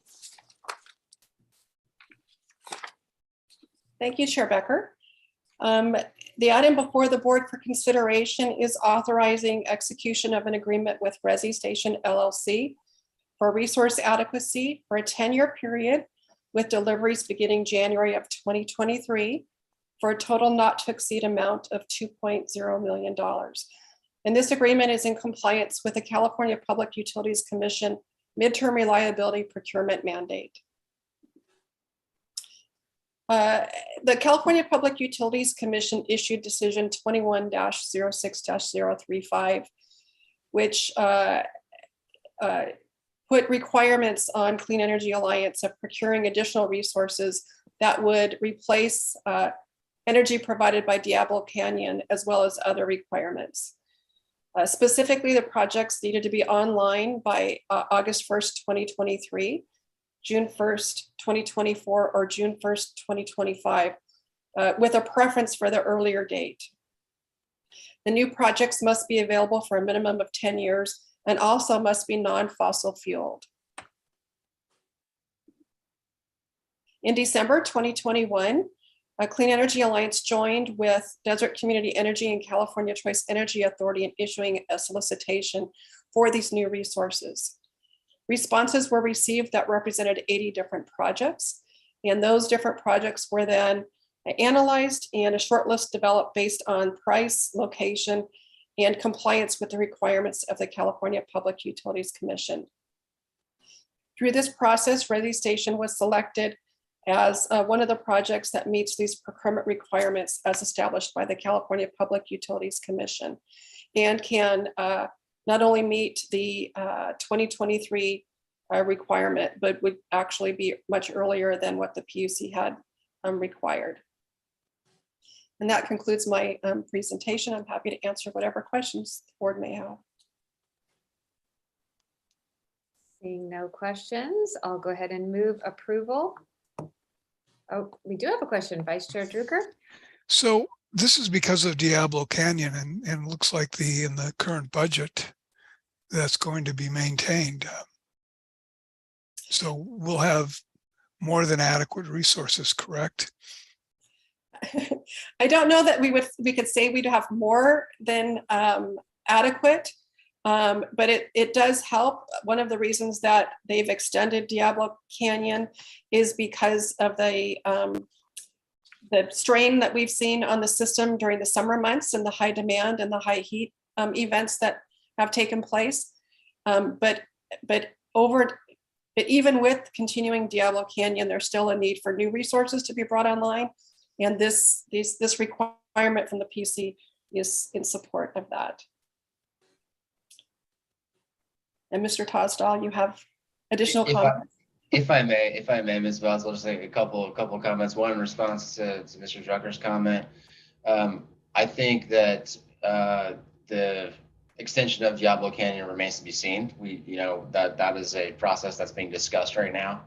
Thank you, Chair Becker. The item before the board for consideration is authorizing execution of an agreement with Resi Station LLC for resource adequacy for a 10-year period with deliveries beginning January of 2023 for a total not to exceed amount of $2.0 million. And this agreement is in compliance with the California Public Utilities Commission midterm reliability procurement mandate. The California Public Utilities Commission issued decision 21-06-035, which put requirements on Clean Energy Alliance of procuring additional resources that would replace energy provided by Diablo Canyon, as well as other requirements. Specifically, the projects needed to be online by August 1st, 2023, June 1st, 2024, or June 1st, 2025, with a preference for the earlier date. The new projects must be available for a minimum of 10 years and also must be non-fossil fueled. In December 2021, Clean Energy Alliance joined with Desert Community Energy and California Choice Energy Authority in issuing a solicitation for these new resources. Responses were received that represented 80 different projects, and those different projects were then analyzed and a short list developed based on price, location, and compliance with the requirements of the California Public Utilities Commission. Through this process, Resi Station was selected as one of the projects that meets these procurement requirements as established by the California Public Utilities Commission, and can not only meet the 2023 requirement, but would actually be much earlier than what the PUC had required. And that concludes my presentation. I'm happy to answer whatever questions the board may have. Seeing no questions, I'll go ahead and move approval. Oh, we do have a question, Vice Chair Drucker. So this is because of Diablo Canyon, and looks like in the current budget that's going to be maintained. So we'll have more than adequate resources, correct? I don't know that we could say we'd have more than adequate, but it does help. One of the reasons that they've extended Diablo Canyon is because of the strain that we've seen on the system during the summer months and the high demand and the high heat events that have taken place. But even with continuing Diablo Canyon, there's still a need for new resources to be brought online. And this requirement from the PC is in support of that. And Mr. Tosdahl, you have additional comments? If I may, Ms. Vaz, I'll just make a couple comments. One in response to Mr. Drucker's comment. I think that the extension of Diablo Canyon remains to be seen. That is a process that's being discussed right now.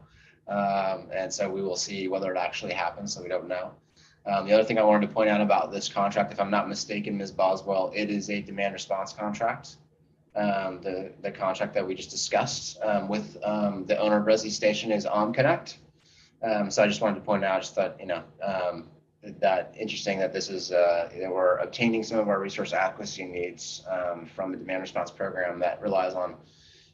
And so we will see whether it actually happens, so we don't know. The other thing I wanted to point out about this contract, if I'm not mistaken, Ms. Boswell, it is a demand response contract. The contract that we just discussed with the owner of Resi Station is OnConnect. So I just wanted to point out, just thought, that interesting that this is, we're obtaining some of our resource adequacy needs from the demand response program that relies on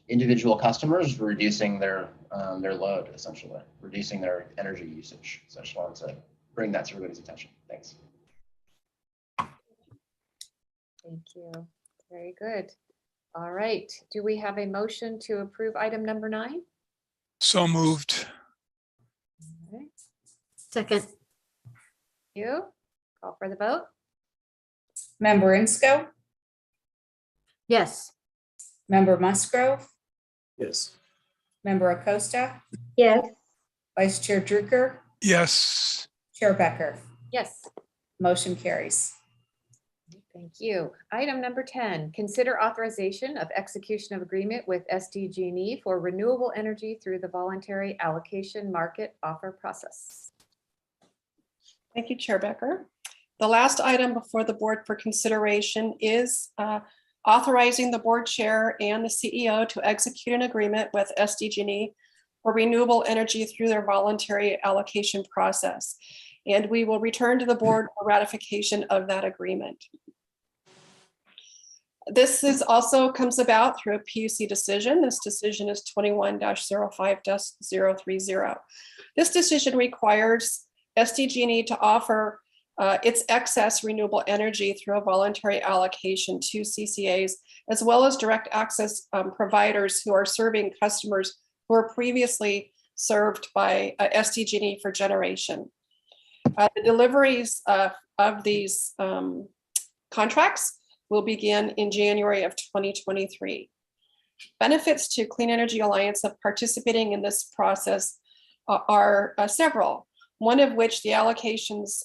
individual customers reducing their load, essentially, reducing their energy usage. So I just wanted to bring that to everybody's attention. Thanks. Thank you. Very good. All right. Do we have a motion to approve item number 9? So moved. All right. Second. Thank you. Call for the vote. Member Insco, Yes. Member Musgrove, Yes. Member Acosta, Yes. Vice Chair Drucker, Yes. Chair Becker. Yes. Motion carries. Thank you. Item number 10, consider authorization of execution of agreement with SDG&E for renewable energy through the voluntary allocation market offer process. Thank you, Chair Becker. The last item before the board for consideration is authorizing the board chair and the CEO to execute an agreement with SDG&E for renewable energy through their voluntary allocation process. And we will return to the board for ratification of that agreement. This is also comes about through a PUC decision. This decision is 21-05-030. This decision requires SDG&E to offer its excess renewable energy through a voluntary allocation to CCAs, as well as direct access providers who are serving customers who were previously served by SDG&E for generation. The deliveries of these contracts will begin in January of 2023. Benefits to Clean Energy Alliance of participating in this process are several. One of which the allocations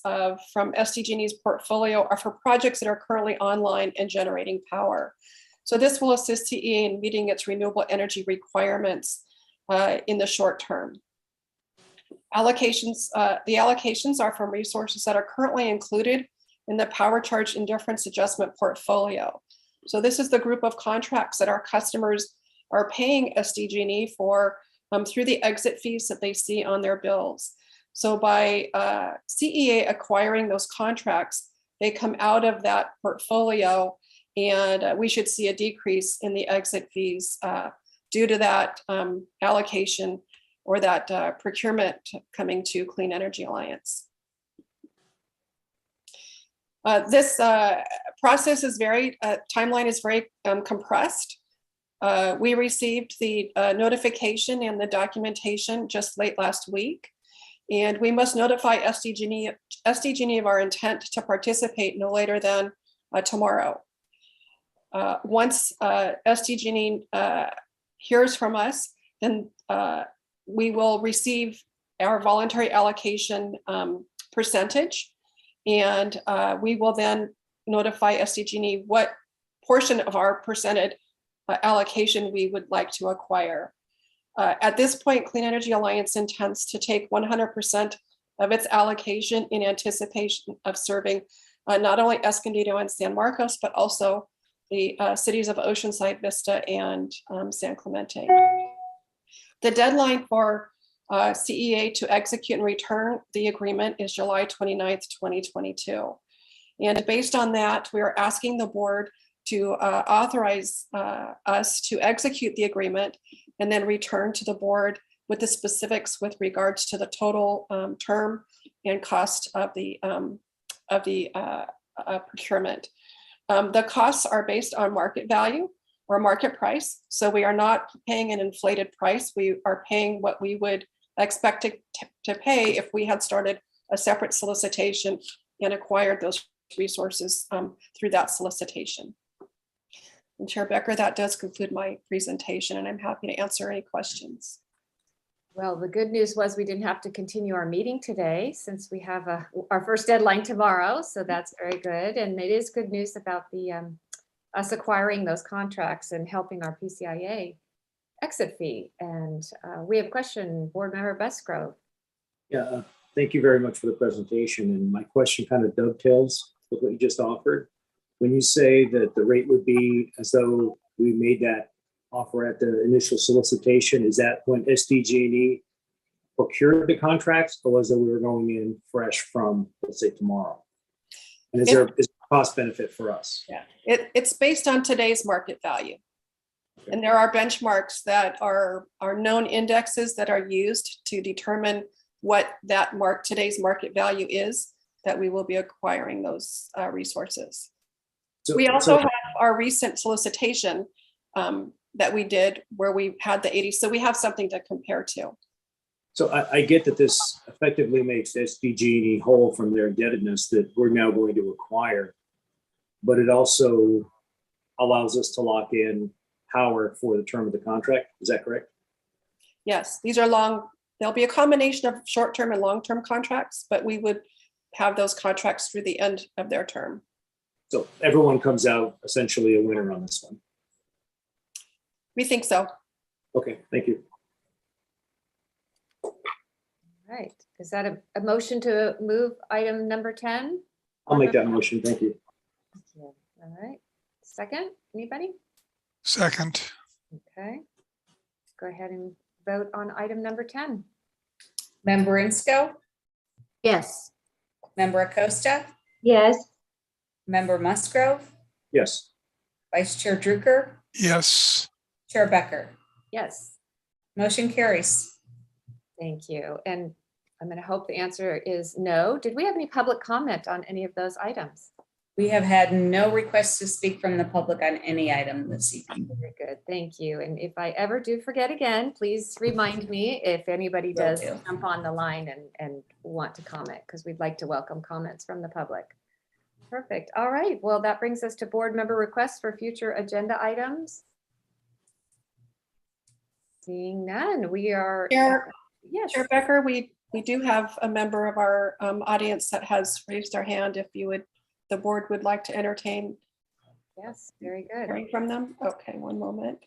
from SDG&E's portfolio are for projects that are currently online and generating power. So this will assist CEA in meeting its renewable energy requirements in the short term. Allocations, the allocations are from resources that are currently included in the power charge indifference adjustment portfolio. So this is the group of contracts that our customers are paying SDG&E for through the exit fees that they see on their bills. So by CEA acquiring those contracts, they come out of that portfolio, and we should see a decrease in the exit fees due to that allocation or that procurement coming to Clean Energy Alliance. This process is very, timeline is very compressed. We received the notification and the documentation just late last week. And we must notify SDG&E of our intent to participate no later than tomorrow. Once SDG&E hears from us, then we will receive our voluntary allocation percentage, and we will then notify SDG&E what portion of our percentage allocation we would like to acquire. At this point, Clean Energy Alliance intends to take 100% of its allocation in anticipation of serving not only Escondido and San Marcos, but also the cities of Oceanside, Vista, and San Clemente. The deadline for CEA to execute and return the agreement is July 29th, 2022. And based on that, we are asking the board to authorize us to execute the agreement and then return to the board with the specifics with regards to the total term and cost of the procurement. The costs are based on market value or market price. So we are not paying an inflated price. We are paying what we would expect to pay if we had started a separate solicitation and acquired those resources through that solicitation. And Chair Becker, that does conclude my presentation, and I'm happy to answer any questions. Well, the good news was we didn't have to continue our meeting today since we have our first deadline tomorrow. So that's very good. And it is good news about the us acquiring those contracts and helping our PCIA exit fee. And we have a question, Board Member Busgrove. Yeah, thank you very much for the presentation. And my question kind of dovetails with what you just offered. When you say that the rate would be as though we made that offer at the initial solicitation, is that when SDG&E procured the contracts, or was that we were going in fresh from, let's say, tomorrow? And is there a cost benefit for us? Yeah, it's based on today's market value. Okay. And there are benchmarks that are known indexes that are used to determine what that today's market value is that we will be acquiring those resources. So, we also have our recent solicitation that we did where we had the 80. So we have something to compare to. So I get that this effectively makes SDG&E whole from their indebtedness that we're now going to acquire, but it also allows us to lock in power for the term of the contract. Is that correct? Yes, these are long. There'll be a combination of short-term and long-term contracts, but we would have those contracts through the end of their term. So everyone comes out essentially a winner on this one. We think so. Okay, thank you. Right. Is that a motion to move item number 10? I'll make that motion. Thank you. All right. Second, anybody? Second, Okay. Go ahead and vote on item number 10. Member Insco, Yes. Member Acosta, Yes. Member Musgrove, Yes. Vice Chair Druker, yes. Chair Becker. Yes. Motion carries. Thank you. And I'm going to hope the answer is no. Did we have any public comment on any of those items? We have had no requests to speak from the public on any item this evening. Very good. Thank you. And if I ever do forget again, please remind me if anybody Will does do. jump on the line and want to comment, because we'd like to welcome comments from the public. Perfect. All right. Well, that brings us to board member requests for future agenda items. Seeing none, we are. Chair, Yes. Chair Becker, we do have a member of our audience that has raised their hand. If the board would like to entertain Yes. Very good. hearing from them. Okay, one moment.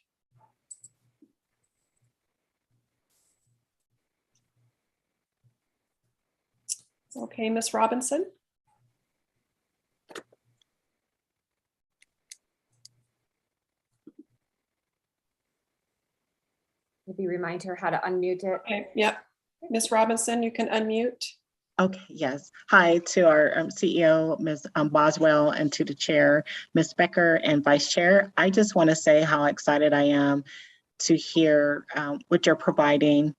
Okay, Ms. Robinson. Maybe remind her how to unmute it. Okay, yep. Ms. Robinson, you can unmute. Okay, yes. Hi to our CEO, Ms. Boswell, and to the chair, Ms. Becker, and vice chair. I just want to say how excited I am to hear what you're providing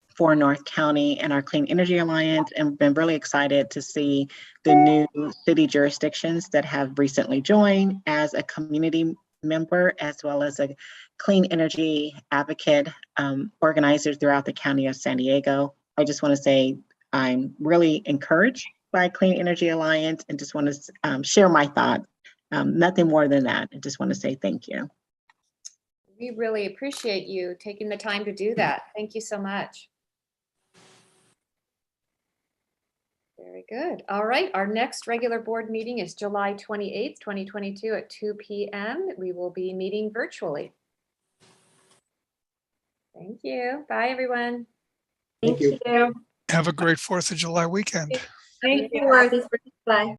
for North County and our Clean Energy Alliance, and been really excited to see the new city jurisdictions that have recently joined as a community member, as well as a clean energy advocate organizer throughout the county of San Diego. I just want to say I'm really encouraged by Clean Energy Alliance and just want to share my thoughts. Nothing more than that. I just want to say thank you. We really appreciate you taking the time to do that. Thank you so much. Very good. All right. Our next regular board meeting is July 28th, 2022 at 2 p.m. We will be meeting virtually. Thank you. Bye, everyone. Thank you. you. Have a great 4th of July weekend. Thank you. Happy Bye.